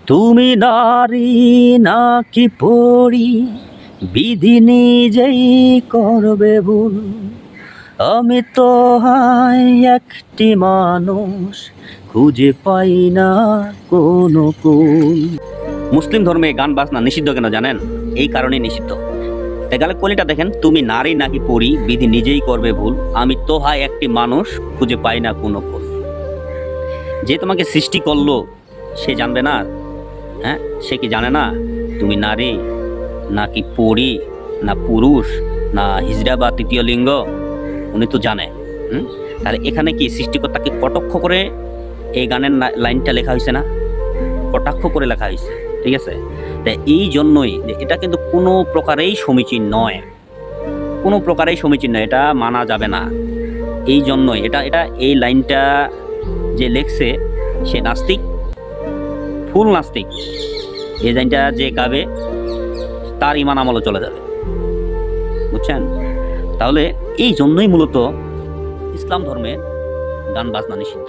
তুমি নারী নাকি পড়ি, বিধি নিজেই করবে ভুল। আমি তো হাই একটি মানুষ, খুঁজে পাই না কোনো কুল। মুসলিম ধর্মে গান বাজনা নিষিদ্ধ কেন জানেন? এই কারণে নিষিদ্ধ। তাহলে কলিটা দেখেন, তুমি নারী নাকি পড়ি, বিধি নিজেই করবে ভুল। আমি তো হাই একটি মানুষ, খুঁজে পাই না কোনো কুল। যে তোমাকে সৃষ্টি করলো সে জানবে না? হ্যাঁ, সে কি জানে না তুমি নারী নাকি পরী না পুরুষ না হিজড়া বা তৃতীয় লিঙ্গ? উনি তো জানে। তাহলে এখানে কি সৃষ্টিকর্তাকে কটাক্ষ করে এই গানের লাইনটা লেখা হয়েছে না? কটাক্ষ করে লেখা হয়েছে, ঠিক আছে? তাই এই জন্যই যে এটা কিন্তু কোনো প্রকারেই সমীচীন নয়, কোনো প্রকারেই সমীচীন নয়, এটা মানা যাবে না। এই জন্যই এটা এটা এই লাইনটা যে লেখছে সে নাস্তিক, ফুল নাস্তিক। এই লাইনটা যে গাবে তার ইমান আমলও চলে যাবে, বুঝছেন? তাহলে এই জন্যই মূলত ইসলাম ধর্মে গান বাজনা নিষিদ্ধ।